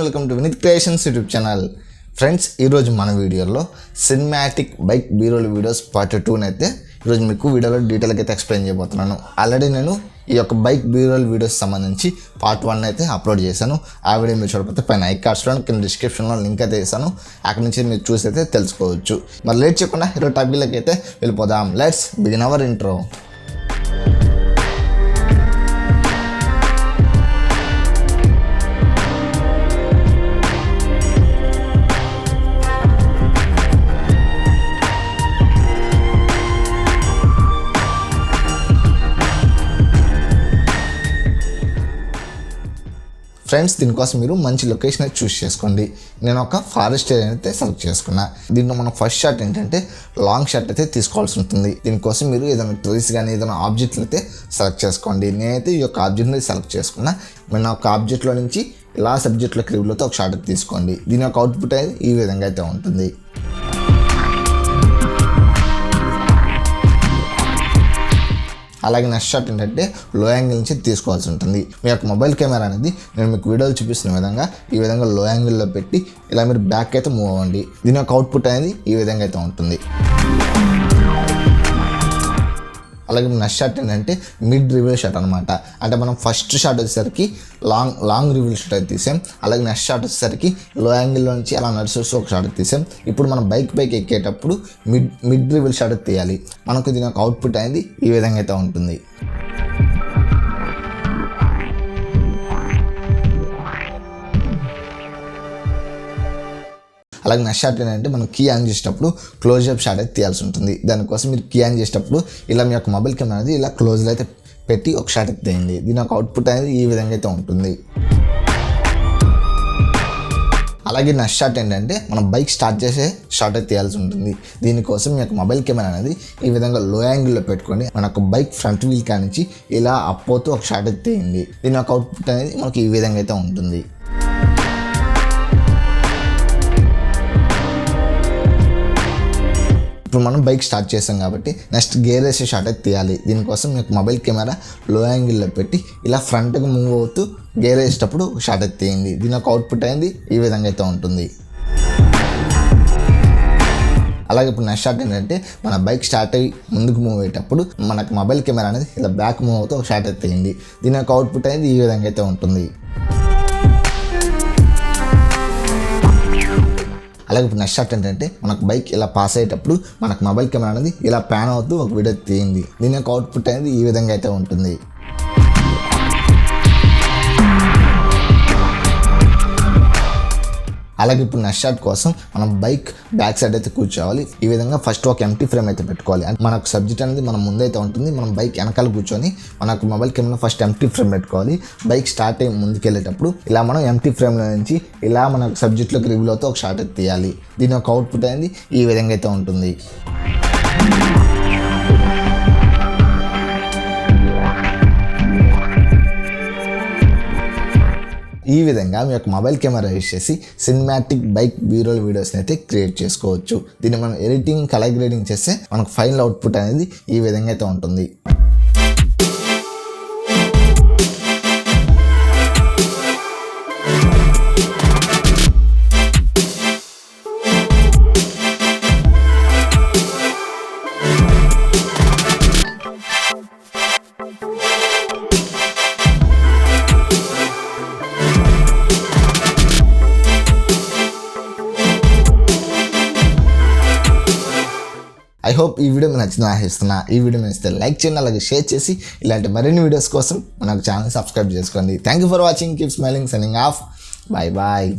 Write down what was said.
Welcome to Vineeth creations YouTube channel. Friends, ఈరోజు మన వీడియోలో cinematic bike b roll videos part 2 అయితే ఈరోజు మీకు వీడియోలో డీటెయిల్గా అయితే ఎక్స్ప్లెయిన్ చేయబోతున్నాను. ఆల్రెడీ నేను ఈ యొక్క బైక్ బీరోల్ వీడియోస్ సంబంధించి పార్ట్ 1 అయితే అప్లోడ్ చేశాను. ఆ వీడియో మీరు చూడకపోతే పైన ఐ కార్డ్స్లో కింద డిస్క్రిప్షన్లో లింక్ అయితే వేసాను. అక్కడి నుంచి మీరు చూసి అయితే తెలుసుకోవచ్చు. మరి లేట్ చేయకుండా ఈరోజు టాపిక్లకి అయితే వెళ్ళిపోదాం. Let's begin our intro. Friends, దీనికోసం మీరు మంచి లొకేషన్ అయితే చూస్ చేసుకోండి. నేను ఒక ఫారెస్ట్ ఏరియా అయితే సెలెక్ట్ చేసుకున్నా. దీంట్లో మనం ఫస్ట్ షాట్ ఏంటంటే లాంగ్ షాట్ అయితే తీసుకోవాల్సి ఉంటుంది. దీనికోసం మీరు ఏదైనా ట్రీస్ కానీ ఏదైనా ఆబ్జెక్ట్లు అయితే సెలెక్ట్ చేసుకోండి. నేనైతే ఈ యొక్క ఆబ్జెక్ట్ని సెలెక్ట్ చేసుకున్నా. మీరు నా ఒక ఆబ్జెక్ట్లో నుంచి ఇలా సబ్జెక్ట్లో క్రివ్లతో ఒక షాట్ అయితే తీసుకోండి. దీని యొక్క అవుట్పుట్ అనేది ఈ విధంగా అయితే ఉంటుంది. అలాగే నెక్స్ట్ షాట్ ఏంటంటే లో యాంగిల్ నుంచి తీసుకోవాల్సి ఉంటుంది. మీ యొక్క మొబైల్ కెమెరా అనేది నేను మీకు వీడియోలు చూపిస్తున్న విధంగా ఈ విధంగా లో యాంగిల్లో పెట్టి ఇలా మీరు బ్యాక్ అయితే మూవ్ అవ్వండి. దీని యొక్క అవుట్పుట్ అనేది ఈ విధంగా అయితే ఉంటుంది. అలాగే నెక్స్ట్ షాట్ ఏంటంటే మిడ్ రివీల్ షాట్ అనమాట. అంటే మనం ఫస్ట్ షాట్ వచ్చేసరికి లాంగ్ రివీల్ షాట్ అయితే తీసాం. అలాగే నెక్స్ట్ షాట్ వచ్చేసరికి లో యాంగిల్లో నుంచి అలా నడిచేసి ఒక షాట్ తీసాం. ఇప్పుడు మనం బైక్ ఎక్కేటప్పుడు మిడ్ రివీల్ షాట్ తీయాలి. మనకు దీని యొక్క అవుట్పుట్ అనేది ఈ విధంగా అయితే ఉంటుంది. అలాగే నెక్స్ట్ షాట్ ఏంటంటే మనం కీ ఆన్ చేసేటప్పుడు క్లోజ్అప్ షాట్ అయితే తీయాల్సి ఉంటుంది. దానికోసం మీరు కీ ఆన్ చేసేటప్పుడు ఇలా మీ యొక్క మొబైల్ కెమెరా అనేది ఇలా క్లోజ్లో అయితే పెట్టి ఒక షాట్ అయితే తీయండి. దీని యొక్క అవుట్పుట్ అనేది ఈ విధంగా అయితే ఉంటుంది. అలాగే నెక్స్ట్ షాట్ ఏంటంటే మనం బైక్ స్టార్ట్ చేసే షాట్ అయితే తీయాల్సి ఉంటుంది. దీనికోసం మీ యొక్క మొబైల్ కెమెరా అనేది ఈ విధంగా లో యాంగిల్లో పెట్టుకొని మన యొక్క బైక్ ఫ్రంట్ వీల్ కానించి ఇలా అప్పోతూ ఒక షాట్ అయితే తీయండి. దీని యొక్క అవుట్పుట్ అనేది మనకి ఈ విధంగా అయితే ఉంటుంది. ఇప్పుడు మనం బైక్ స్టార్ట్ చేసాం కాబట్టి నెక్స్ట్ గేర్ వేసే షాట్ అయితే తీయాలి. దీనికోసం మీకు మొబైల్ కెమెరా లో యాంగిల్లో పెట్టి ఇలా ఫ్రంట్కి మూవ్ అవుతూ గేర్ వేసేటప్పుడు షాట్ అయితే తీయండి. దీని యొక్క అవుట్పుట్ అనేది ఈ విధంగా అయితే ఉంటుంది. అలాగే ఇప్పుడు నెక్స్ట్ షాట్ ఏంటంటే మన బైక్ స్టార్ట్ అయ్యి ముందుకు మూవ్ అయ్యేటప్పుడు మనకు మొబైల్ కెమెరా అనేది ఇలా బ్యాక్ మూవ్ అవుతూ ఒక షాట్ అయితే తీయండి. దీని యొక్క అవుట్పుట్ అనేది ఈ విధంగా అయితే ఉంటుంది. అలాగే ఇప్పుడు నెక్స్ట్ షాట్ ఏంటంటే మనకు బైక్ ఇలా పాస్ అయ్యేటప్పుడు మనకు మొబైల్ కెమెరా అనేది ఇలా ప్యాన్ అవుతూ ఒక వీడియో తీయండి. దీని యొక్క అవుట్పుట్ అనేది ఈ విధంగా అయితే ఉంటుంది. అలాగే ఇప్పుడు నెక్స్ట్ షాట్ కోసం మనం బైక్ బ్యాక్ సైడ్ అయితే కూర్చోవాలి. ఈ విధంగా ఫస్ట్ ఒక ఎంటీ ఫ్రేమ్ అయితే పెట్టుకోవాలి. అంటే మనకు సబ్జెక్ట్ అనేది మన ముందైతే ఉంటుంది. మనం బైక్ వెనకాల కూర్చొని మనకు mobile camera first empty frame పెట్టుకోవాలి. బైక్ స్టార్ట్ అయ్యి ముందుకు వెళ్ళేటప్పుడు ఇలా మనం ఎంటీ ఫ్రేమ్లో నుంచి ఇలా మనకు సబ్జెక్ట్లోకి రివ్యూలో ఒక షాట్ అయితే తీయాలి. దీని యొక్క అవుట్పుట్ అనేది ఈ విధంగా అయితే ఉంటుంది. ఈ విధంగా మీ యొక్క మొబైల్ కెమెరా యూస్ చేసి సినిమాటిక్ బైక్ బీరోల్ వీడియోస్ని అయితే క్రియేట్ చేసుకోవచ్చు. దీన్ని మనం ఎడిటింగ్ కలర్ గ్రేడింగ్ చేస్తే మనకు ఫైనల్ అవుట్పుట్ అనేది ఈ విధంగా అయితే ఉంటుంది. ఐ హోప్ ఈ వీడియో మీకు నచ్చిందని ఆశిస్తున్నా. ఈ వీడియో నచ్చితే లైక్ చేయండి, అలాగే షేర్ చేసి ఇలాంటి మరిన్ని వీడియోస్ కోసం మన ఛానల్ సబ్స్క్రైబ్ చేసుకోండి. Thank you for watching. Keep smiling. Signing off. Bye bye.